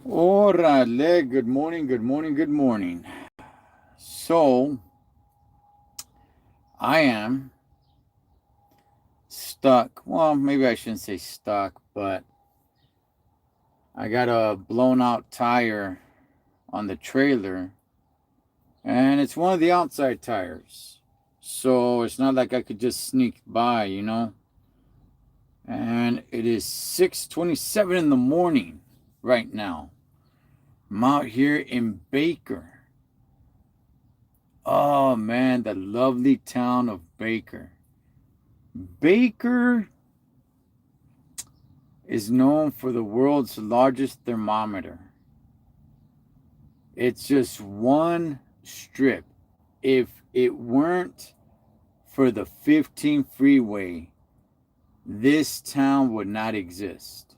Orale, good morning, good morning, good morning. So, I am stuck. Well, maybe I shouldn't say stuck, but I got a blown out tire on the trailer, and it's one of the outside tires. So, it's not like I could just sneak by. And it is 6:27 in the morning right now. I'm out here in Baker. Oh man, the lovely town of Baker. Baker is known for the world's largest thermometer. It's just one strip. If it weren't for the 15 freeway, this town would not exist.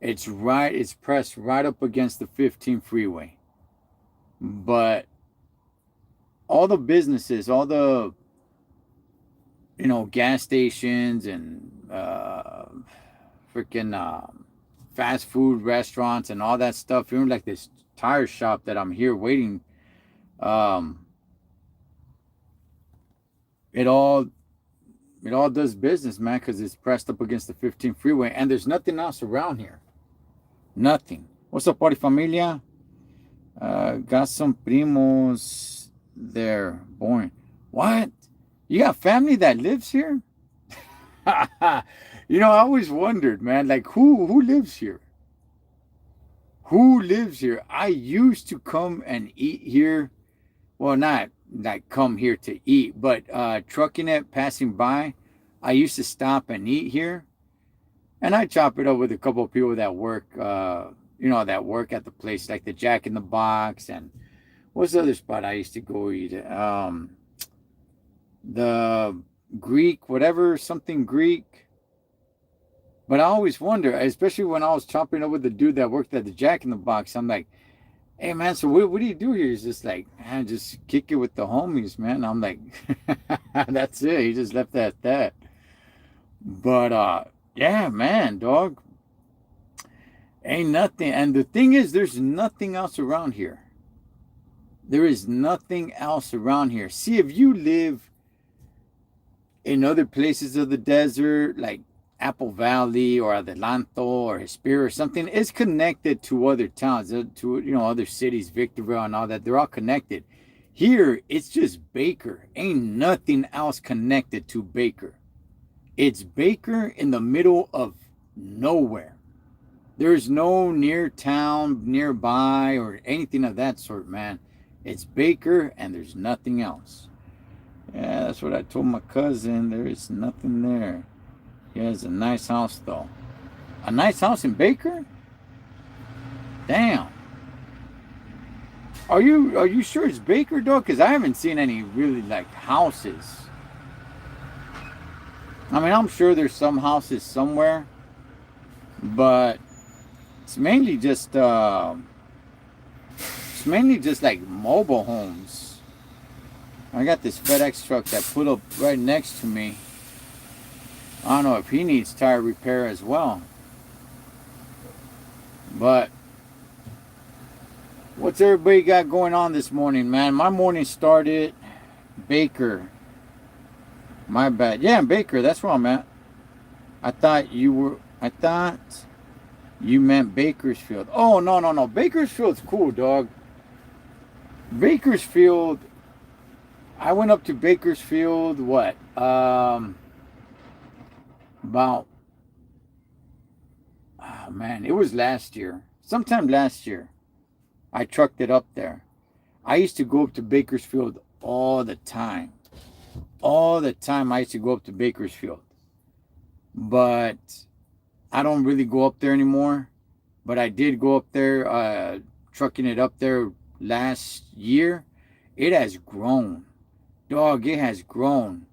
It's pressed right up against the 15 freeway. But all the businesses, all the gas stations and freaking fast food restaurants and all that stuff. Even like this tire shop that I'm here waiting. Um, it all it all does business, man, because it's pressed up against the 15 freeway, and there's nothing else around here. Nothing. What's up, party familia? Got some primos there. Boring. What? You got family that lives here? I always wondered, man, like who lives here? Who lives here? I used to come and eat here. Well, not like come here to eat, but trucking it, passing by, I used to stop and eat here, and I chop it up with a couple of people that work, that work at the place, like the Jack in the Box, and what's the other spot I used to go eat? The Greek, whatever, something Greek. But I always wonder, especially when I was chopping up with the dude that worked at the Jack in the Box, I'm like, hey man, so what do you do here? He's just like, man, just kick it with the homies, man. I'm like, that's it. He just left it at that. But yeah, man, dog. Ain't nothing. And the thing is, there's nothing else around here. There is nothing else around here. See, if you live in other places of the desert, like Apple Valley or Adelanto or Hesperia or something, it's connected to other towns, to other cities, Victorville and all that. They're all connected. Here, it's just Baker. Ain't nothing else connected to Baker. It's Baker in the middle of nowhere. There's no near town nearby or anything of that sort, man. It's Baker and there's nothing else. Yeah, that's what I told my cousin. There is nothing there. He has a nice house though. A nice house in Baker? Damn. Are you sure it's Baker, dog? Because I haven't seen any really like houses. I mean, I'm sure there's some houses somewhere, but it's mainly just like mobile homes. I got this FedEx truck that put up right next to me. I don't know if he needs tire repair as well. But what's everybody got going on this morning, man? My morning started Baker. My bad. Yeah, Baker. That's where I'm at. I thought you meant Bakersfield. Oh, no, no, no. Bakersfield's cool, dog. Bakersfield. I went up to Bakersfield, what? About, oh man, it was last year. Sometime last year. I trucked it up there. I used to go up to Bakersfield all the time. All the time I used to go up to Bakersfield. But I don't really go up there anymore. But I did go up there, trucking it up there last year. It has grown. Dog, it has grown.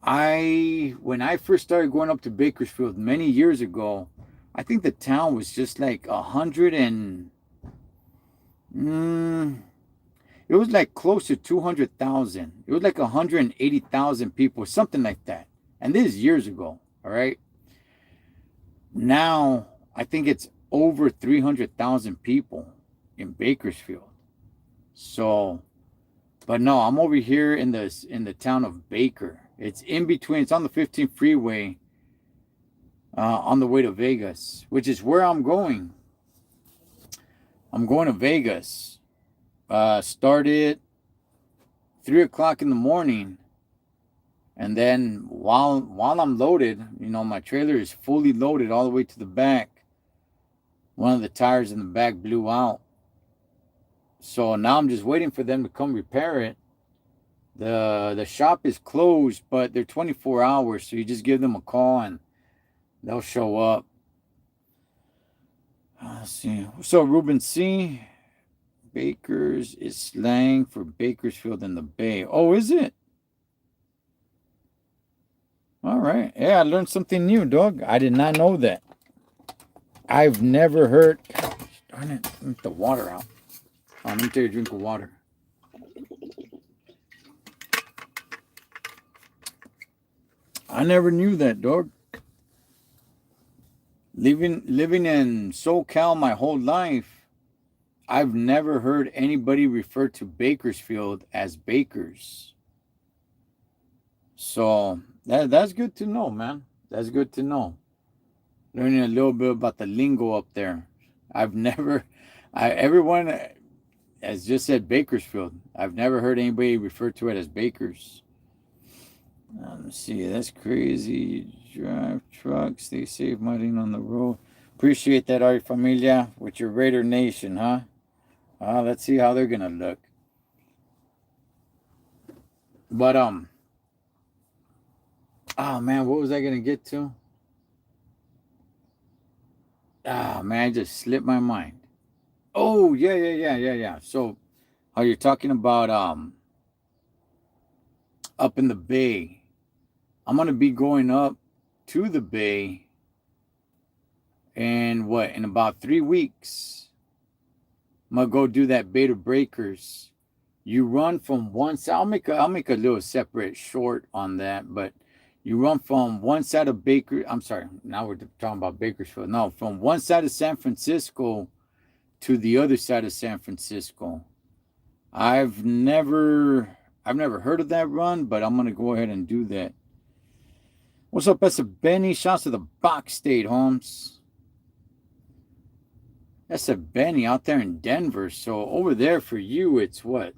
When I first started going up to Bakersfield many years ago, I think the town was just like 100 and it was like close to 200,000. It was like 180,000 people, something like that. And this is years ago, all right? Now, I think it's over 300,000 people in Bakersfield. So, but no, I'm over here in the town of Baker. It's in between. It's on the 15 freeway, on the way to Vegas, which is where I'm going. I'm going to Vegas. Started 3 o'clock in the morning, and then while I'm loaded, my trailer is fully loaded all the way to the back. One of the tires in the back blew out, so now I'm just waiting for them to come repair it. The shop is closed, but they're 24 hours, so you just give them a call and they'll show up. Let's see. So Ruben C. Bakers is slang for Bakersfield in the Bay. Oh, is it? All right. Yeah, I learned something new, dog. I did not know that. I've never heard. Gosh, darn it. Let me get the water out. Let me take a drink of water. I never knew that, dog. Living in SoCal my whole life, I've never heard anybody refer to Bakersfield as Bakers. So that's good to know, man. That's good to know. Learning a little bit about the lingo up there. Everyone has just said Bakersfield. I've never heard anybody refer to it as Bakers. Let's see, that's crazy. Drive trucks, they save money on the road. Appreciate that, Ari Familia, with your Raider Nation, huh? Let's see how they're gonna look. But oh man, what was I gonna get to? Man, I just slipped my mind. Oh yeah. So, how you're talking about up in the Bay? I'm gonna be going up to the Bay in about 3 weeks. I'm gonna go do that Beta Breakers. You run from one side. I'll make a little separate short on that, but you run from one side of I'm sorry, now we're talking about Bakersfield. No, from one side of San Francisco to the other side of San Francisco. I've never heard of that run, but I'm gonna go ahead and do that. What's up, that's Benny? Shouts to the Box State, Holmes. That's a Benny out there in Denver. So over there for you, it's what?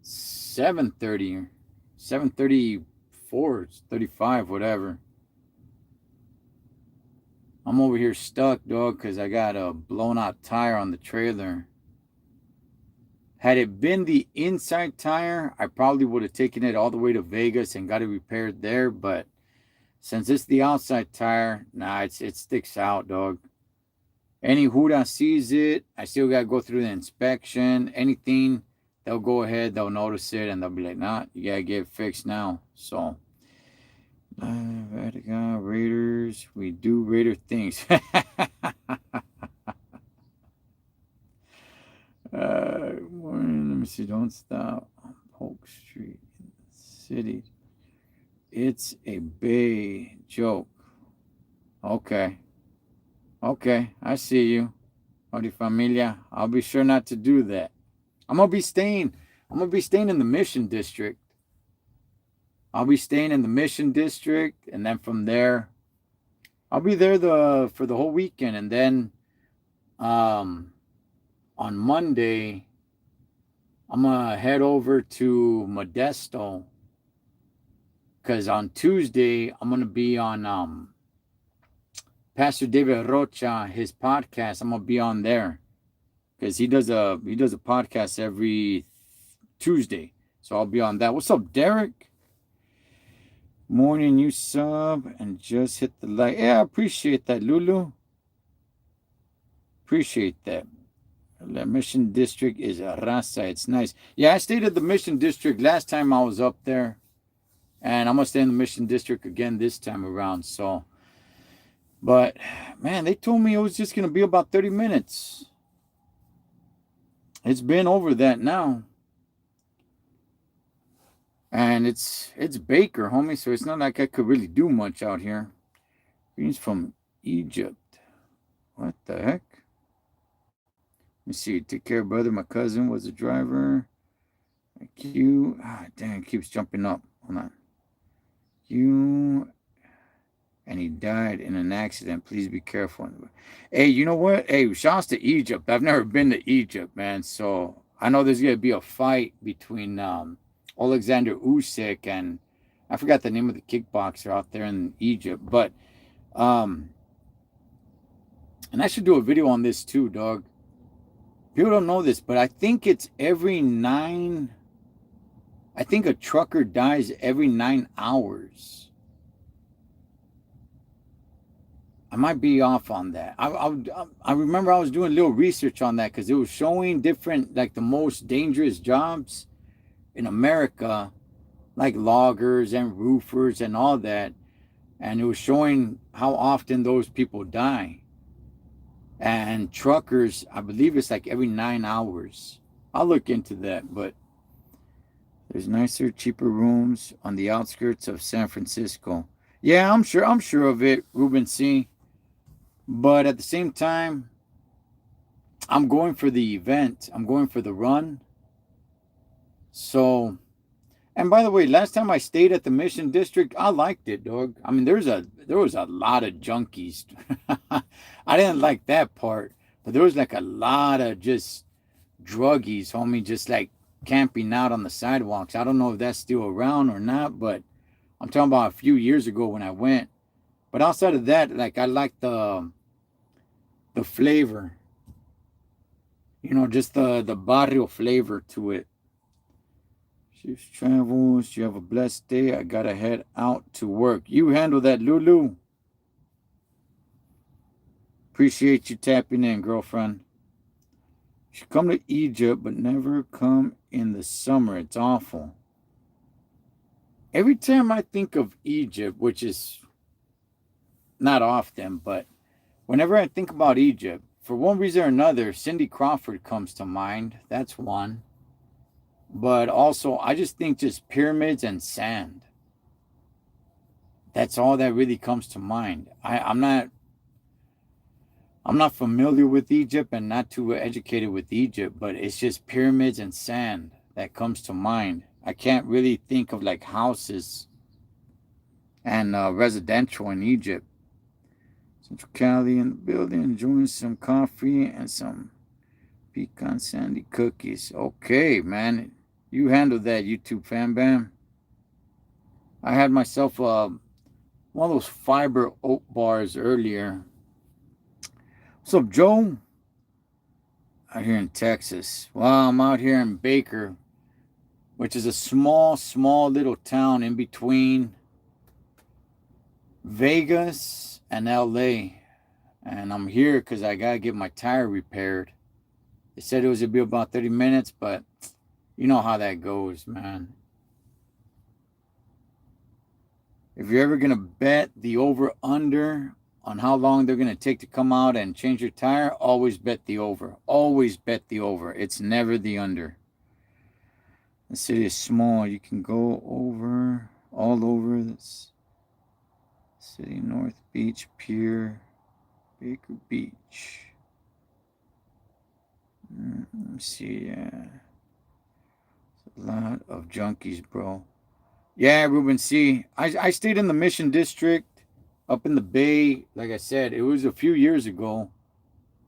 7:30, 7:34, 35, whatever. I'm over here stuck, dog, because I got a blown out tire on the trailer. Had it been the inside tire, I probably would have taken it all the way to Vegas and got it repaired there. But since it's the outside tire, nah, it sticks out, dog. Any Huda sees it, I still got to go through the inspection. Anything, they'll go ahead, they'll notice it, and they'll be like, nah, you got to get it fixed now. So, Vatican, Raiders, we do Raider things. Morning, let me see, don't stop on Polk Street in the city. It's a Bay joke. Okay, I see you. Howdy, familia. I'll be sure not to do that. I'm gonna be staying in the Mission District. I'll be staying in the Mission District, and then from there, I'll be there for the whole weekend, and then on Monday, I'm gonna head over to Modesto, because on Tuesday I'm gonna be on Pastor David Rocha, his podcast. I'm gonna be on there because he does a podcast every Tuesday, so I'll be on that. What's up, Derek? Morning, you sub and just hit the like. Yeah, I appreciate that, Lulu. Appreciate that. The Mission District is a raza. It's nice. Yeah, I stayed at the Mission District last time I was up there, and I'm gonna stay in the Mission District again this time around. So. But, man, they told me it was just going to be about 30 minutes. It's been over that now. And it's Baker, homie, so it's not like I could really do much out here. Greens from Egypt. What the heck? Let me see. Take care, brother. My cousin was a driver. Thank you. Ah, dang, it keeps jumping up. Hold on. You and he died in an accident. Please be careful. Hey, you know what? Hey, shouts to Egypt. I've never been to Egypt, man. So I know there's gonna be a fight between Alexander Usyk and I forgot the name of the kickboxer out there in Egypt, but um, and I should do a video on this too, dog. People don't know this, but I think it's every 9. I think a trucker dies every 9 hours. I might be off on that. I remember I was doing a little research on that because it was showing different, like the most dangerous jobs in America, like loggers and roofers and all that. And it was showing how often those people die. And truckers, I believe it's like every 9 hours. I'll look into that, but there's nicer, cheaper rooms on the outskirts of San Francisco. Yeah, I'm sure of it, Ruben C. But at the same time, I'm going for the event. I'm going for the run. So, and by the way, last time I stayed at the Mission District, I liked it, dog. I mean, there was a lot of junkies. I didn't like that part, but there was like a lot of just druggies, homie, just like camping out on the sidewalks. I don't know if that's still around or not, but I'm talking about a few years ago when I went. But outside of that, like I like the flavor, just the barrio flavor to it. Safe travels. You have a blessed day. I gotta head out to work. You handle that, Lulu. Appreciate you tapping in, girlfriend. You should come to Egypt, but never come in the summer. It's awful. Every time I think of Egypt, which is not often, but whenever I think about Egypt, for one reason or another, Cindy Crawford comes to mind. That's one. But also, I just think just pyramids and sand. That's all that really comes to mind. I'm not familiar with Egypt and not too educated with Egypt, but it's just pyramids and sand that comes to mind. I can't really think of like houses and residential in Egypt. Central Cali in the building, enjoying some coffee and some pecan sandy cookies. Okay, man. You handled that, YouTube fan bam. I had myself one of those fiber oat bars earlier. What's up, Joe? Out here in Texas. Well, I'm out here in Baker, which is a small little town in between Vegas and LA. And I'm here because I got to get my tire repaired. They said it was going to be about 30 minutes, but you know how that goes, man. If you're ever going to bet the over-under on how long they're going to take to come out and change your tire, always bet the over. Always bet the over. It's never the under. The city is small. You can go all over this city. North Beach, Pier, Baker Beach. Let me see. Yeah. A lot of junkies, bro. Yeah, Ruben C. I stayed in the Mission District up in the Bay. Like I said, it was a few years ago.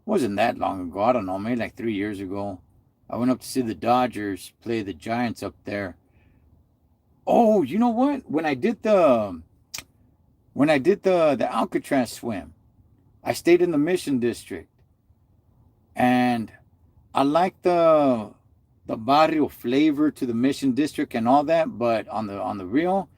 It wasn't that long ago. I don't know, maybe like 3 years ago. I went up to see the Dodgers play the Giants up there. Oh, you know what? When I did the Alcatraz swim, I stayed in the Mission District. And I like the barrio flavor to the Mission District and all that, but on the real,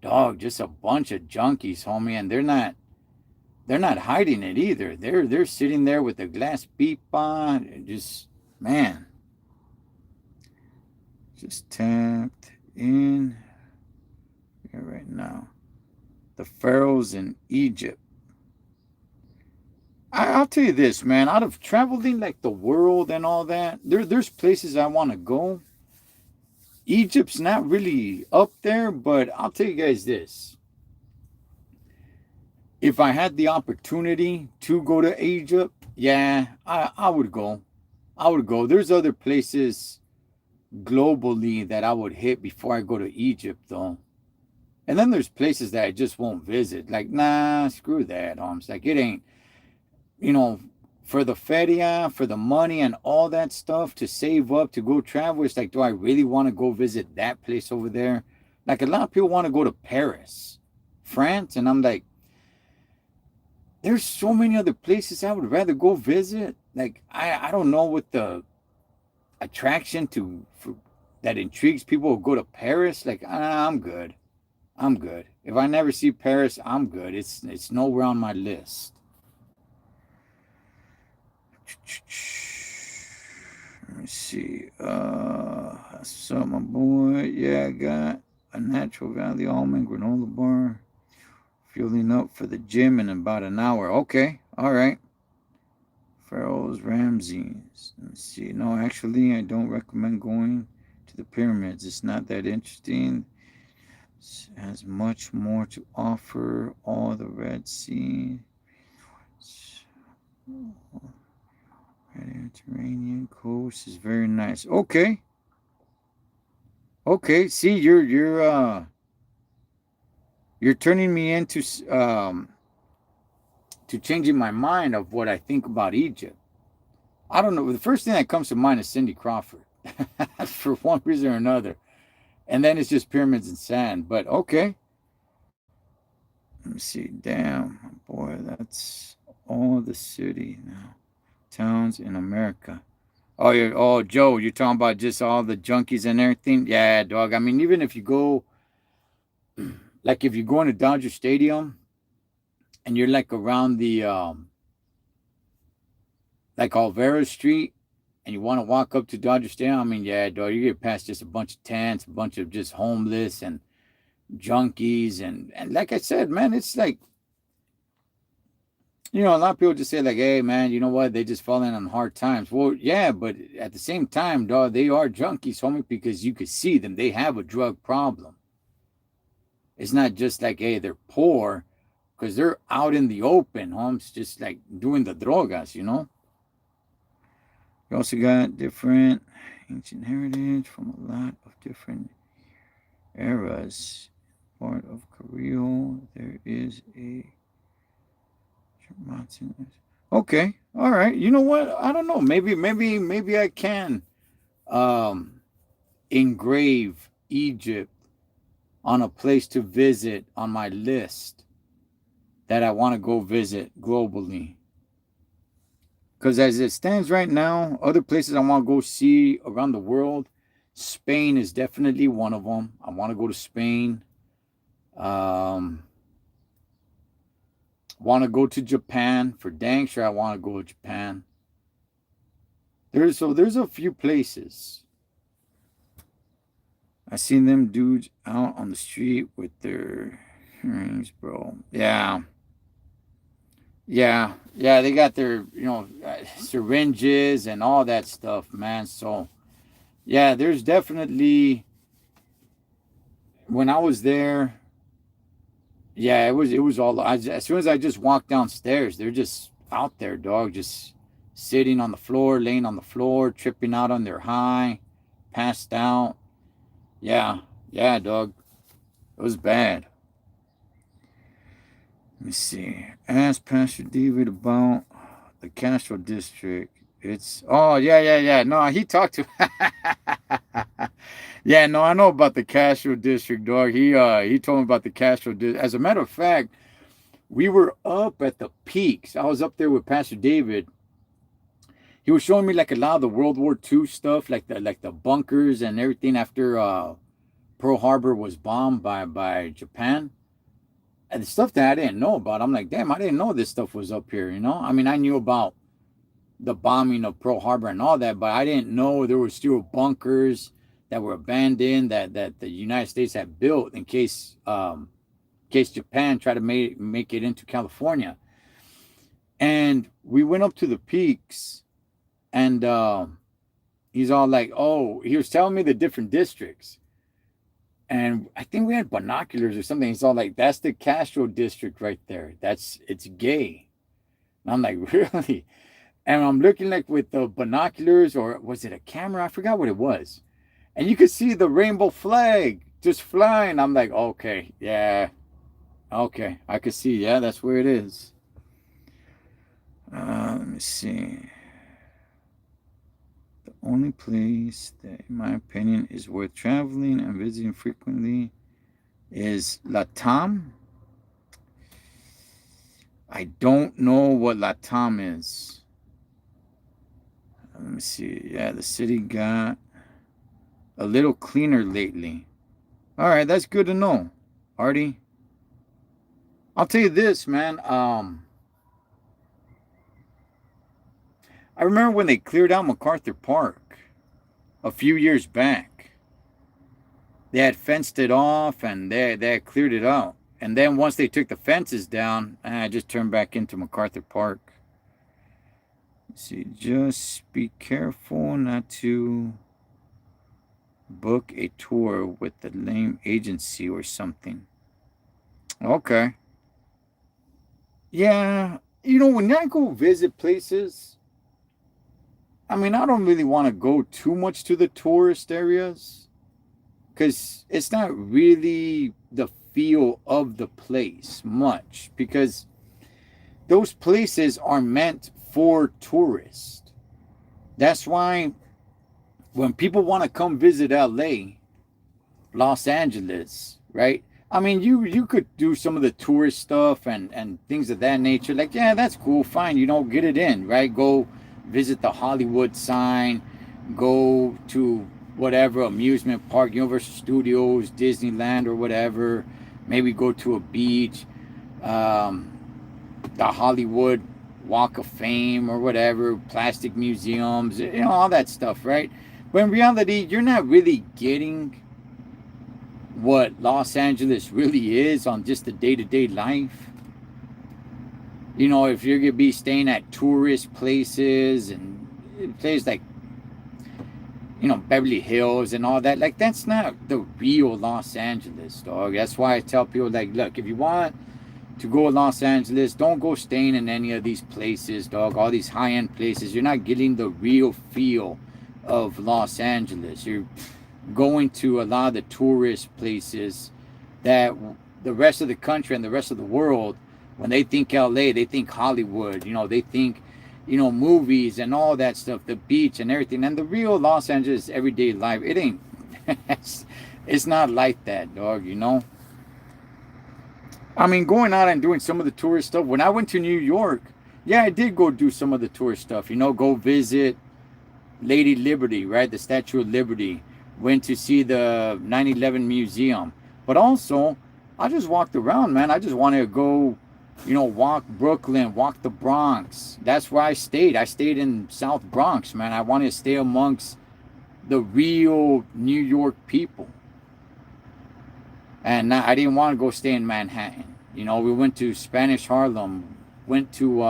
dog, just a bunch of junkies, homie, and they're not hiding it either. They're sitting there with a glass pipa, just man, just tapped in here right now. The pharaohs in Egypt. I'll tell you this, man. Out of traveling like the world and all that, there's places I want to go. Egypt's not really up there, but I'll tell you guys this. If I had the opportunity to go to Egypt, yeah, I would go. I would go. There's other places globally that I would hit before I go to Egypt, though. And then there's places that I just won't visit. Like, nah, screw that, Holmes. Like, it ain't, you know, for the feria, for the money and all that stuff to save up to go travel. It's like, do I really want to go visit that place over there? Like, a lot of people want to go to Paris, France. And I'm like, there's so many other places I would rather go visit. Like, I don't know what the attraction that intrigues people who go to Paris. Like, I'm good. I'm good. If I never see Paris, I'm good. It's nowhere on my list. Let me see. So my boy, yeah, I got a natural valley almond granola bar. Fueling up for the gym in about an hour. Okay, all right. Pharaoh's Ramses. Let's see. No, actually, I don't recommend going to the pyramids. It's not that interesting. It has much more to offer. All the Red Sea. Mediterranean coast is very nice. Okay. Okay. See, you're turning me into to changing my mind of what I think about Egypt. I don't know. The first thing that comes to mind is Cindy Crawford, for one reason or another, and then it's just pyramids and sand. But okay, let me see. Damn, boy, that's all the city now, towns in America. Oh, Joe, you're talking about just all the junkies and everything? Yeah, dog. I mean, even if you go, like, if you go into Dodger Stadium and you're like around the like Alvera Street, and you want to walk up to Dodger Stadium, I mean, yeah, dog, you get past just a bunch of tents, a bunch of just homeless and junkies, and like I said, man, it's like, a lot of people just say like, hey, man, you know what? They just fall in on hard times. Well, yeah, but at the same time, dog, they are junkies, homie, because you could see them. They have a drug problem. It's not just like, hey, they're poor, because they're out in the open, homes, just like doing the drogas. You also got different ancient heritage from a lot of different eras. Part of Korea, there is a okay, all right. You know what? I don't know. Maybe I can um, engrave Egypt on a place to visit on my list that I want to go visit globally. Because as it stands right now, other places I want to go see around the world, Spain is definitely one of them. I want to go to Spain. Um, want to go to Japan for dang sure. I want to go to Japan. There's a few places. I seen them dudes out on the street with their rings, bro. Yeah. They got their syringes and all that stuff, man. So yeah, there's definitely when I was there. Yeah, it was all. As soon as I just walked downstairs, they're just out there, dog, just sitting on the floor, laying on the floor, tripping out on their high, passed out. Yeah, yeah, dog. It was bad. Let me see. Ask Pastor David about the Castro district. It's yeah. No, he talked to. Yeah, no, I know about the Castro district, dog. He told me about the Castro district. As a matter of fact, we were up at the peaks. I was up there with Pastor David. He was showing me like a lot of the World War II stuff, like the bunkers and everything after Pearl Harbor was bombed by Japan. And the stuff that I didn't know about. I'm like, damn, I didn't know this stuff was up here, I mean, I knew about the bombing of Pearl Harbor and all that, but I didn't know there were still bunkers that were abandoned that the United States had built in case Japan tried to make it into California. And we went up to the peaks, and he's all like, oh, he was telling me the different districts. And I think we had binoculars or something. He's all like, that's the Castro district right there. It's gay. And I'm like, really? and I'm looking like with the binoculars, or was it a camera? I forgot what it was. And you could see the rainbow flag just flying. I'm like, okay, yeah, okay, I could see. Yeah, that's where it is. Let me see. The only place that, in my opinion, is worth traveling and visiting frequently is Latam. I don't know what Latam is. Let me see. Yeah, the city got a little cleaner lately. All right, that's good to know, Artie. I'll tell you this, man. I remember when they cleared out MacArthur Park a few years back. They had fenced it off and they had cleared it out. And then once they took the fences down, I just turned back into MacArthur Park. Let's see, just be careful not to book a tour with the lame agency or something. Okay. Yeah, when I go visit places, I mean, I don't really want to go too much to the tourist areas because it's not really the feel of the place much, because those places are meant for tourists. That's why when people want to come visit LA, Los Angeles, right? I mean, you could do some of the tourist stuff and things of that nature. Like, yeah, that's cool, fine. Get it in, right? Go visit the Hollywood sign, go to whatever amusement park, Universal Studios, Disneyland, or whatever. Maybe go to a beach, um, the Hollywood Walk of Fame or whatever, plastic museums, all that stuff, right? But in reality, you're not really getting what Los Angeles really is on just the day-to-day life. If you're gonna be staying at tourist places and places like Beverly Hills and all that, like, that's not the real Los Angeles, dog. That's why I tell people, like, look, if you want to go to Los Angeles, don't go staying in any of these places, dog. All these high-end places, you're not getting the real feel of Los Angeles. You're going to a lot of the tourist places that the rest of the country and the rest of the world, when they think LA, they think Hollywood, they think, movies and all that stuff, the beach and everything. And the real Los Angeles everyday life, it ain't, it's not like that, dog, I mean, going out and doing some of the tourist stuff. When I went to New York, yeah, I did go do some of the tourist stuff, go visit Lady Liberty, right? The Statue of Liberty. Went to see the 9/11 museum. But also, I just walked around, man. I just wanted to go, walk Brooklyn, walk the Bronx. That's where I stayed. I stayed in South Bronx, man. I wanted to stay amongst the real New York people. And I didn't want to go stay in Manhattan. We went to Spanish Harlem, went to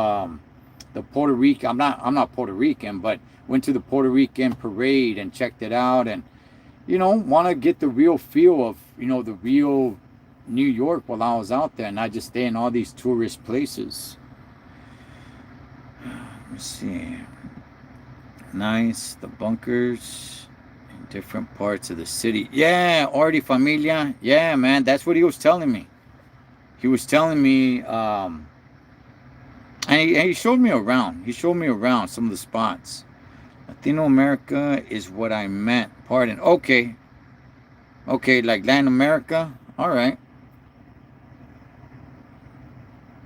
the Puerto Rican. I'm not Puerto Rican, but went to the Puerto Rican parade and checked it out, and want to get the real feel of, the real New York while I was out there, and not just stay in all these tourist places. Let's see. Nice, the bunkers in different parts of the city. Yeah, Artie Familia. Yeah, man, that's what he was telling me. He was telling me, and he showed me around. He showed me around some of the spots. Latino America is what I meant. Pardon. Okay. Okay, like Latin America. All right.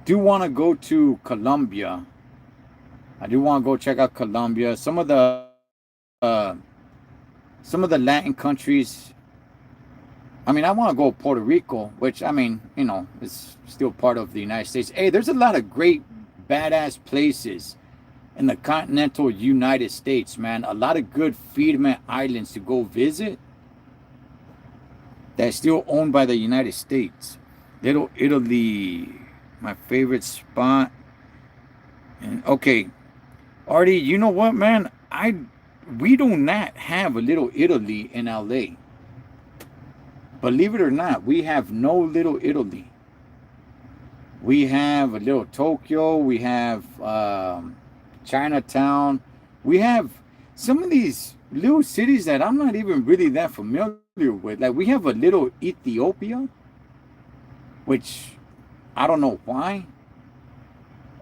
Do want to go to Colombia. I do want to go check out Colombia. Some of the Latin countries. I mean, I want to go to Puerto Rico, which, I mean, is still part of the United States. Hey, there's a lot of great, badass places in the continental United States, man. A lot of good freedom islands to go visit that's still owned by the United States. Little Italy, my favorite spot. And okay, Artie, you know what, man? We do not have a Little Italy in LA. Believe it or not, we have no Little Italy. We have a little Tokyo. We have Chinatown. We have some of these little cities that I'm not even really that familiar with. Like we have a little Ethiopia, which I don't know why.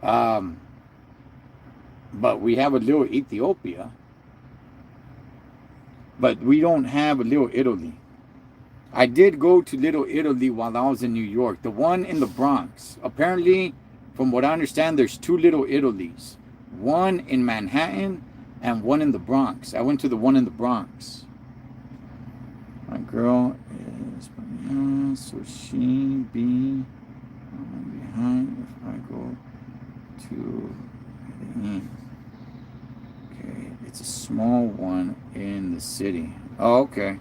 Um, but we have a little Ethiopia, but we don't have a little Italy. I did go to Little Italy while I was in New York, the one in the Bronx. Apparently, from what I understand, there's two Little Italies, one in Manhattan and one in the Bronx. I went to the one in the Bronx. My girl is so she be behind if I go to the end. Okay, it's a small one in the city. Oh, okay.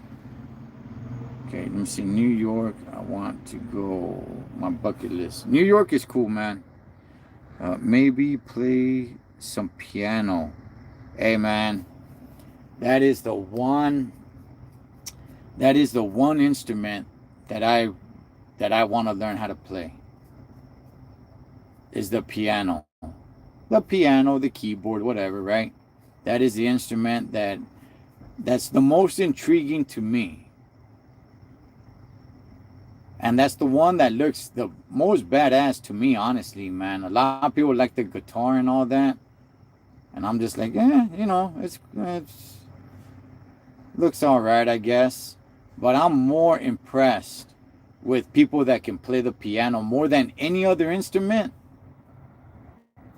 Okay, let me see. New York, I want to go. My bucket list. New York is cool, man. Maybe play some piano. Hey, man, that is the one. That is the one instrument that I want to learn how to play. Is the piano. The piano, the keyboard, whatever, right? That is the instrument that's the most intriguing to me. And that's the one that looks the most badass to me, honestly, man. A lot of people like the guitar and all that. And I'm just like, it's looks all right, I guess. But I'm more impressed with people that can play the piano more than any other instrument.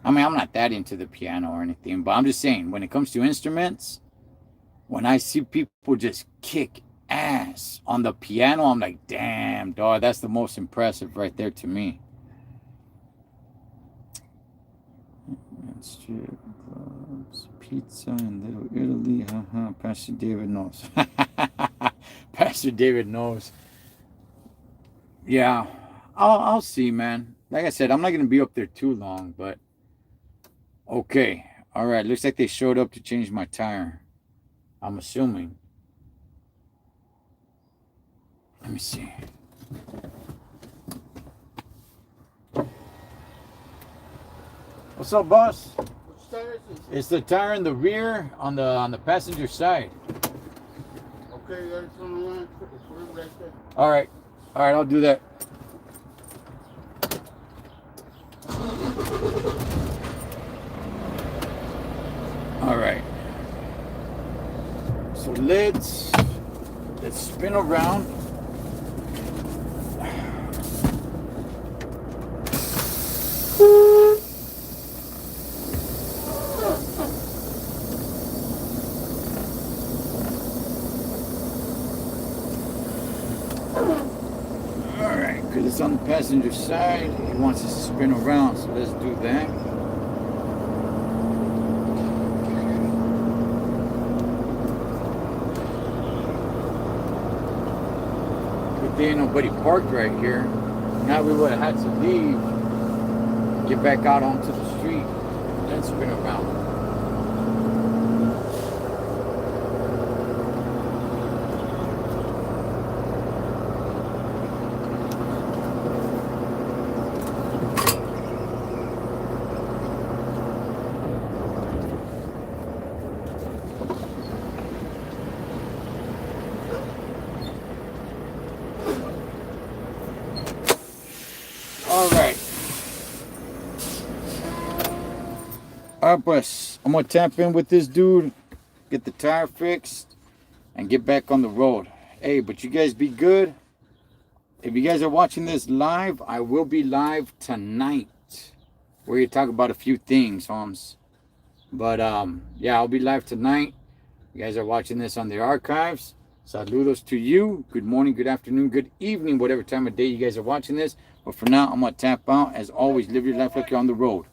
I mean, I'm not that into the piano or anything, but I'm just saying, when it comes to instruments, when I see people just kick ass on the piano, I'm like, damn, dog, that's the most impressive right there to me. Strip clubs, pizza in Little Italy. Pastor David knows. Pastor David knows. Yeah, I'll see, man. Like I said, I'm not gonna be up there too long, but okay. All right, looks like they showed up to change my tire. I'm assuming. Let me see. What's up, boss? Which tire is this? It's the tire in the rear on the passenger side. Okay, you got it on the line. It's right there. All right, I'll do that. All right. So let's spin around. Alright, because it's on the passenger side. He wants us to spin around, so let's do that. But there ain't nobody parked right here. Now we would have had to leave, get back out onto the street, and then spin around. Alright, pues, I'm gonna tap in with this dude, get the tire fixed, and get back on the road. Hey, but you guys be good. If you guys are watching this live, I will be live tonight, where you talk about a few things, homes. But yeah, I'll be live tonight. You guys are watching this on the archives. Saludos to you. Good morning, good afternoon, good evening, whatever time of day you guys are watching this. But for now, I'm gonna tap out. As always, live your life like you're on the road.